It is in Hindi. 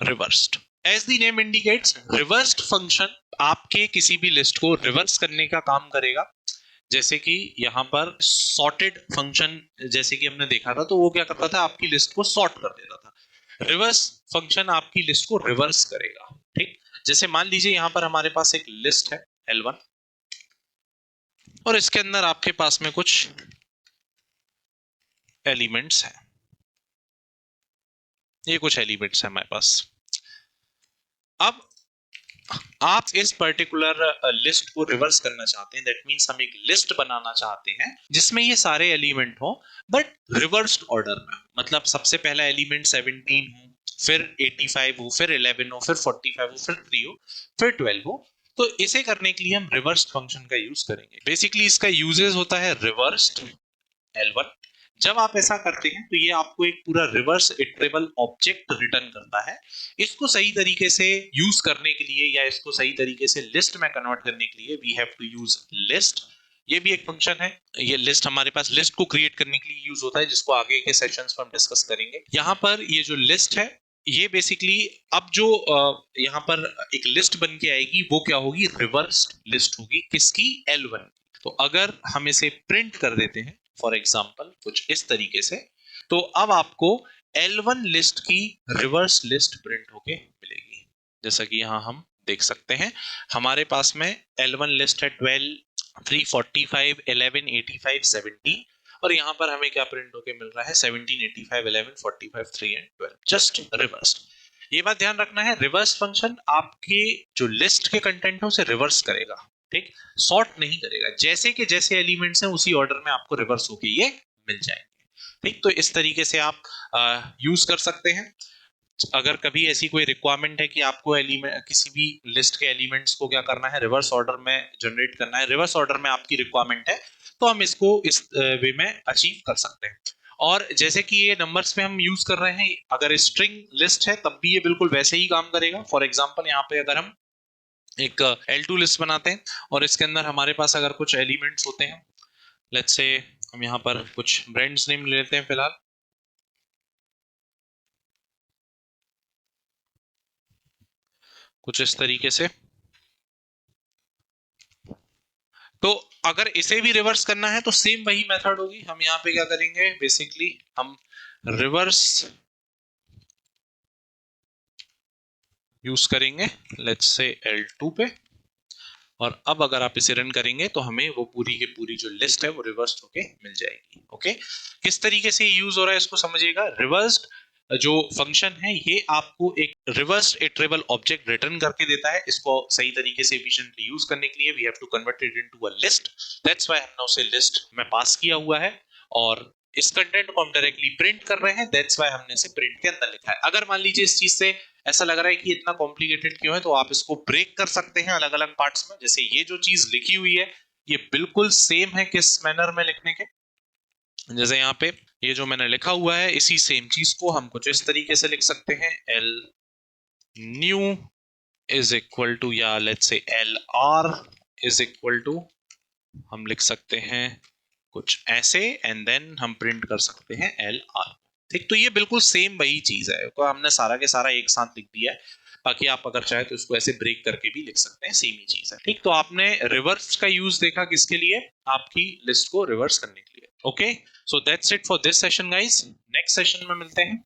Reversed. As the name indicates, reversed function आपके किसी भी लिस्ट को रिवर्स करने का काम करेगा। जैसे कि यहाँ पर सॉर्टेड फंक्शन जैसे कि हमने देखा था, तो वो क्या करता था, आपकी लिस्ट को सॉर्ट कर देता था। रिवर्स फंक्शन आपकी लिस्ट को रिवर्स करेगा। ठीक, जैसे मान लीजिए यहाँ पर हमारे पास एक लिस्ट है L1 और इसके अंदर आपके पास में कुछ एलिमेंट्स हैं। ये कुछ एलिमेंट्स हैं हमारे पास। अब आप इस पर्टिकुलर लिस्ट को रिवर्स करना चाहते हैं, दैट मींस हम एक लिस्ट बनाना चाहते हैं जिसमें ये सारे एलिमेंट हो बट रिवर्स्ड ऑर्डर में। मतलब सबसे पहला एलिमेंट 17 हो, फिर 85 हो, फिर 11 हो, फिर 45 हो, फिर 3 हो, फिर 12 हो। तो इसे करने के लिए हम रिवर्स्ड फंक्शन का यूज करेंगे। बेसिकली इसका यूजेस होता है रिवर्स्ड L1। जब आप ऐसा करते हैं तो ये आपको एक पूरा रिवर्स इटरेबल ऑब्जेक्ट रिटर्न करता है। इसको सही तरीके से यूज करने के लिए या इसको सही तरीके से लिस्ट में कन्वर्ट करने के लिए we have to use list. ये भी एक फंक्शन है। ये लिस्ट हमारे पास लिस्ट को क्रिएट करने के लिए यूज होता है, जिसको आगे के सेशंस में हम डिस्कस करेंगे। यहाँ पर ये जो लिस्ट है, ये बेसिकली अब जो यहाँ पर एक लिस्ट बन के आएगी वो क्या होगी, रिवर्स्ड लिस्ट होगी। किसकी, L1। तो अगर हम इसे प्रिंट कर देते हैं फॉर एग्जाम्पल कुछ इस तरीके से, तो अब आपको L1 लिस्ट की रिवर्स लिस्ट प्रिंट होके मिलेगी। जैसा कि यहाँ हम देख सकते हैं हमारे पास में L1 लिस्ट है 12, 345, 11, 85, 70 और यहाँ पर हमें क्या प्रिंट होके मिल रहा है, 17, 85, 11, 45, 3 एंड 12, जस्ट रिवर्स। ये बात ध्यान रखना है, रिवर्स फंक्शन आपके जो लिस्ट के कंटेंट है उसे रिवर्स करेगा। ठीक, सॉर्ट नहीं करेगा। जैसे कि जैसे एलिमेंट्स हैं उसी ऑर्डर में आपको रिवर्स होके ये मिल जाएंगे। ठीक, तो इस तरीके से आप यूज कर सकते हैं। अगर कभी ऐसी कोई रिक्वायरमेंट है कि आपको एलिमेंट किसी भी लिस्ट के एलिमेंट्स को क्या करना है, रिवर्स ऑर्डर में जनरेट करना है, रिवर्स ऑर्डर में आपकी रिक्वायरमेंट है, तो हम इसको इस वे में अचीव कर सकते हैं। और जैसे कि ये नंबर्स में हम यूज कर रहे हैं, अगर स्ट्रिंग लिस्ट है तब भी ये बिल्कुल वैसे ही काम करेगा। फॉर एग्जाम्पल यहाँ पे अगर हम एक L2 लिस्ट बनाते हैं और इसके अंदर हमारे पास अगर कुछ एलिमेंट्स होते हैं, लेट्स से हम यहाँ पर कुछ ब्रांड्स नेम ले लेते हैं फिलहाल, कुछ इस तरीके से। तो अगर इसे भी रिवर्स करना है तो सेम वही मेथड होगी। हम यहाँ पे क्या करेंगे, बेसिकली हम रिवर्स यूज करेंगे लेट्स से L2 पे, और अब अगर आप इसे रन करेंगे तो हमें वो पूरी की पूरी जो लिस्ट है वो रिवर्स होके मिल जाएगी। ओके, किस तरीके से यूज हो रहा है इसको समझिएगा। रिवर्स्ड जो फंक्शन है ये आपको एक रिवर्स इटरेबल ऑब्जेक्ट रिटर्न करके देता है। इसको सही तरीके से एफिशिएंटली यूज करने के लिए we have to convert it into a list. That's why हमने उसे लिस्ट में पास किया हुआ है और इस कंटेंट को हम डायरेक्टली प्रिंट कर रहे हैं। दैट्स व्हाई हमने इसे प्रिंट के अंदर लिखा है। अगर मान लीजिए इस चीज से ऐसा लग रहा है कि इतना कॉम्प्लिकेटेड क्यों है, तो आप इसको ब्रेक कर सकते हैं अलग अलग पार्ट्स में। जैसे ये जो चीज लिखी हुई है ये बिल्कुल सेम है किस मैनर में लिखने के, जैसे यहाँ पे ये जो मैंने लिखा हुआ है इसी सेम चीज को हम कुछ इस तरीके से लिख सकते हैं, L new is equal to, या let's say LR is equal to, हम लिख सकते हैं कुछ ऐसे एंड देन हम प्रिंट कर सकते हैं LR। ठीक, तो ये बिल्कुल सेम वही चीज है, तो हमने सारा के सारा एक साथ लिख दिया है। बाकी आप अगर चाहे तो इसको ऐसे ब्रेक करके भी लिख सकते हैं, सेम ही चीज है। ठीक, तो आपने रिवर्स का यूज देखा किसके लिए, आपकी लिस्ट को रिवर्स करने के लिए। Okay, so that's it for this session guys. Next session में मिलते हैं।